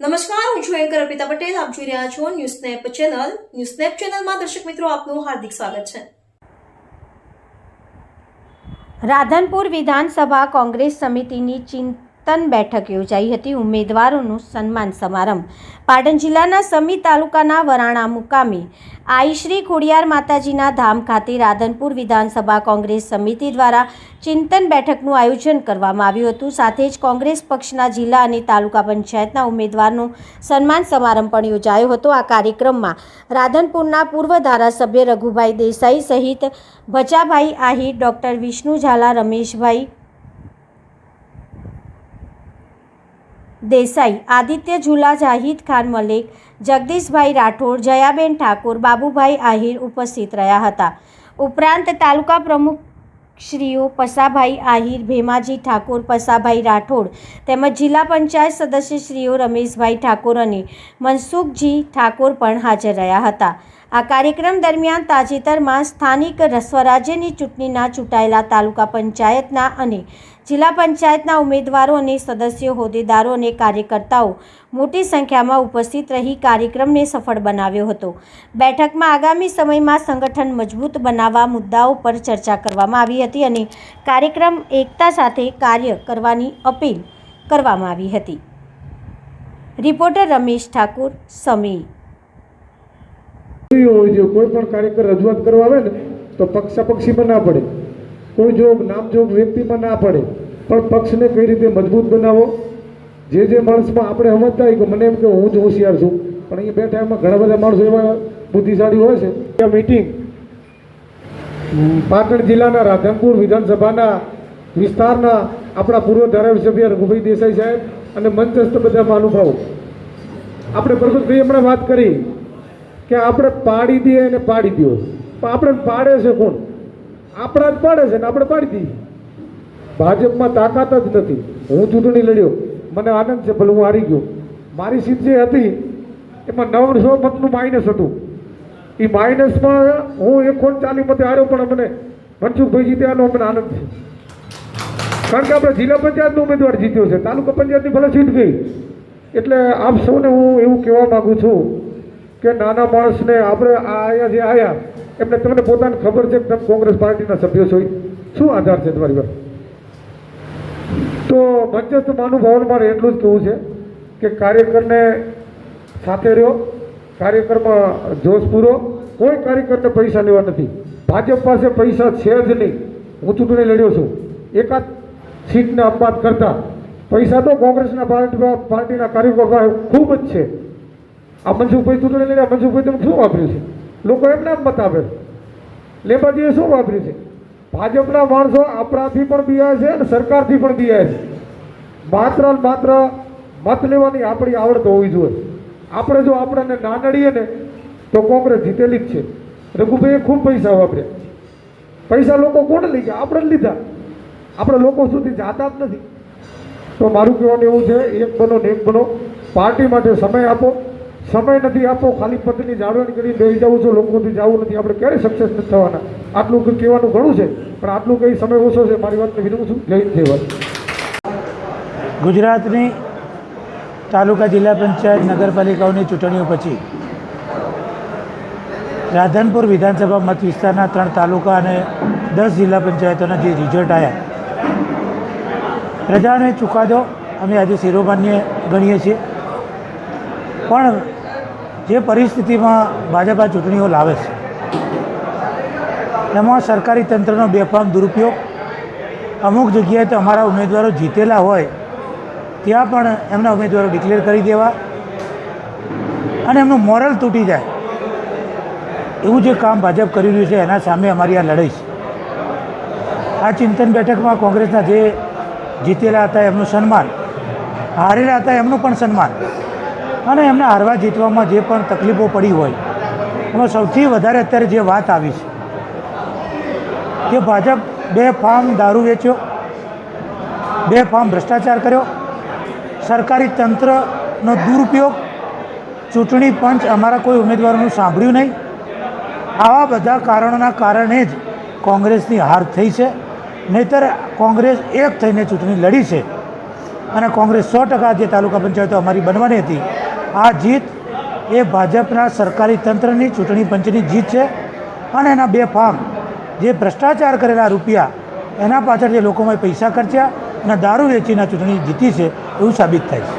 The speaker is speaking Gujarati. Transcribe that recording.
નમસ્કાર, હું છું એન્કર અર્પિતા પટેલ. આપ જોઈ રહ્યા છો news snap channel. News snap ચેનલમાં દર્શક મિત્રો આપનું હાર્દિક સ્વાગત છે. રાધનપુર વિધાનસભા કોંગ્રેસ સમિતિની ચિંતન બેઠક યોજાઈ હતી. ઉમેદવારોનું સન્માન સમારંભ પાટણ જિલ્લાના સમી તાલુકાના વરાણા મુકામે આઈ શ્રી ખોડિયાર માતાજીના ધામ ખાતે રાધનપુર વિધાનસભા કોંગ્રેસ સમિતિ દ્વારા ચિંતન બેઠકનું આયોજન કરવામાં આવ્યું હતું. સાથે જ કોંગ્રેસ પક્ષના જિલ્લા અને તાલુકા પંચાયતના ઉમેદવારનો સન્માન સમારંભ પણ યોજાયો હતો. આ કાર્યક્રમમાં રાધનપુરના પૂર્વ ધારાસભ્ય રઘુભાઈ દેસાઈ સહિત ભચાભાઈ આહિર, ડૉક્ટર વિષ્ણુ ઝાલા, રમેશભાઈ દેસાઈ, આદિત્ય ઝુલા, જાહિદ ખાન મલેક, જગદીશભાઈ રાઠોડ, જયાબેન ઠાકોર, બાબુભાઈ આહિર ઉપસ્થિત રહ્યા હતા. ઉપરાંત તાલુકા પ્રમુખ શ્રીઓ પસાભાઈ આહિર, ભેમાજી ઠાકોર, પસાભાઈ રાઠોડ તેમજ જિલ્લા પંચાયત સદસ્ય શ્રીઓ રમેશભાઈ ઠાકોર અને મનસુખજી ઠાકોર પણ હાજર રહ્યા હતા. આ કાર્યક્રમ દરમિયાન તાજેતરમાં સ્થાનિક સ્વરાજ્યની ચૂંટણીના ચૂંટાયેલા તાલુકા પંચાયતના અને જિલ્લા પંચાયતના ઉમેદવારો અને સદસ્યો, હોદ્દેદારો અને કાર્યકર્તાઓ મોટી સંખ્યામાં ઉપસ્થિત રહી કાર્યક્રમને સફળ બનાવ્યો હતો. બેઠકમાં આગામી સમયમાં સંગઠન મજબૂત બનાવવા મુદ્દાઓ પર ચર્ચા કરવામાં આવી હતી અને કાર્યક્રમ એકતા સાથે કાર્ય કરવાની અપીલ કરવામાં આવી હતી. રિપોર્ટર રમેશ ઠાકુર, સમી. કોઈ પણ કાર્યકર રજૂઆત કરવા આવે ને તો પક્ષાપક્ષીમાં ના પડે, કોઈ જો નામજોગ વ્યક્તિમાં ના પડે, પણ પક્ષને કઈ રીતે મજબૂત બનાવો. જે માણસમાં આપણે સમજતા હોય કે મને એમ કે હું જ હોશિયાર છું, પણ અહીંયા બેઠા એમાં ઘણા બધા માણસો એવા બુદ્ધિશાળી હોય છે. આ મીટિંગ પાટણ જિલ્લાના રાધનપુર વિધાનસભાના વિસ્તારના આપણા પૂર્વ ધારાસભ્ય રઘુભાઈ દેસાઈ સાહેબ અને મંચસ્થ બધા મહાનુભાવો, આપણે પ્રગટભાઈ હમણાં વાત કરી કે આપણે પાડી દઈએ અને પાડી દો, પણ આપણે પાડે છે કોણ? આપણા જ પાડે છે ને આપણે પાડી દઈએ. ભાજપમાં તાકાત જ નથી. હું ચૂંટણી લડ્યો, મને આનંદ છે, ભલે હું હારી ગયો. મારી સીટ જે હતી એમાં 900 મતનું માઇનસ હતું. એ માઇનસમાં હું 140 મતે હાર્યો, પણ મને મનસુખભાઈ જીત્યાનો મને આનંદ છે. કારણ કે આપણે જિલ્લા પંચાયતનો ઉમેદવાર જીત્યો છે, તાલુકા પંચાયતની ભલે સીટ ગઈ. એટલે આપ સૌને હું એવું કહેવા માગું છું કે નાના માણસને આપણે અહીંયા જે આવ્યા એમને તમને પોતાને ખબર છે કે તમે કોંગ્રેસ પાર્ટીના સભ્યો છો, શું આધાર છે તમારી પાસે? તો મંચસ્થ મહાનુભાવોને મારે એટલું જ કહેવું છે કે કાર્યકરને સાથે રહ્યો, કાર્યકરમાં જોશ પૂરો. કોઈ કાર્યકરને પૈસા લેવા નથી. ભાજપ પાસે પૈસા છે જ નહીં. હું ચૂંટણી લડ્યો છું, એકાદ સીટને અપવાદ કરતા પૈસા તો કોંગ્રેસના પાર્ટીના કાર્યકરો પાસે ખૂબ જ છે. આ મનસુખભાઈ ચૂંટણી લડ્યા, મનસુખભાઈ તમે શું વાપર્યું છે? લોકો એમને મત આપે. લેબાજીએ શું વાપર્યું છે? ભાજપના માણસો આપણાથી પણ બિયાય છે અને સરકારથી પણ બિયાય છે. માત્ર મત લેવાની આપણી આવડત હોવી જોઈએ. આપણે જો આપણને ના નડીએ ને તો કોંગ્રેસ જીતેલી જ છે. રઘુભાઈએ ખૂબ પૈસા વાપર્યા. પૈસા લોકો કોને લઈ ગયા? આપણે જ લીધા. આપણે લોકો સુધી જાતા જ નથી. તો મારું કહેવાનું એવું છે, એક બનો ને એક બનો. પાર્ટી માટે સમય આપો. સમય નથી આપો, ખાલી પદની જાળવણી કરી બેસી જવું છું, લોકોથી જવું નથી, આપણે ક્યારેય સક્સેસ નથી થવાના. આટલું કહેવાનું ઘણું છે, પણ આટલું કંઈ સમય ઓછો છે. મારી વાતને વિનવું છું. જય હિન્દ, જય ભારત. ગુજરાતની તાલુકા, જિલ્લા પંચાયત, નગરપાલિકાઓની ચૂંટણીઓ પછી રાધનપુર વિધાનસભા મત વિસ્તારના 3 તાલુકા અને 10 જિલ્લા પંચાયતોના જે રિઝલ્ટ આવ્યા, પ્રજાને ચુકાદો અમે આજે શિરોમાન્ય ગણીએ છીએ. પણ જે પરિસ્થિતિમાં ભાજપ આ ચૂંટણીઓ લાવે છે એમાં સરકારી તંત્રનો બેફામ દુરુપયોગ, અમુક જગ્યાએ તો અમારા ઉમેદવારો જીતેલા હોય ત્યાં પણ એમના ઉમેદવારો ડિક્લેર કરી દેવા અને એમનું મોરલ તૂટી જાય એવું જે કામ ભાજપ કરી રહ્યું છે, એના સામે અમારી આ લડાઈ છે. આ ચિંતન બેઠકમાં કોંગ્રેસના જે જીતેલા હતા એમનું સન્માન, હારેલા હતા એમનું પણ સન્માન, અને એમને હારવા જીતવામાં જે પણ તકલીફો પડી હોય એમાં સૌથી વધારે અત્યારે જે વાત આવી છે કે ભાજપ બેફામ દારૂ વેચ્યો, બેફામ ભ્રષ્ટાચાર કર્યો, સરકારી તંત્રનો દુરુપયોગ, ચૂંટણી પંચ અમારા કોઈ ઉમેદવારોનું સાંભળ્યું નહીં. આવા બધા કારણોના કારણે જ કોંગ્રેસની હાર થઈ છે. નહીંતર કોંગ્રેસ એક થઈને ચૂંટણી લડી છે અને કોંગ્રેસ 100% જે તાલુકા પંચાયતો અમારી બનવાની હતી, આ જીત એ ભાજપના સરકારી તંત્રની ચૂંટણી પંચની જીત છે. અને એના બેફામ જે ભ્રષ્ટાચાર કરેલા રૂપિયા એના પાછળ જે લોકોમાં પૈસા ખર્ચ્યા અને દારૂ વેચીને ચૂંટણી જીતી છે એવું સાબિત થાય છે.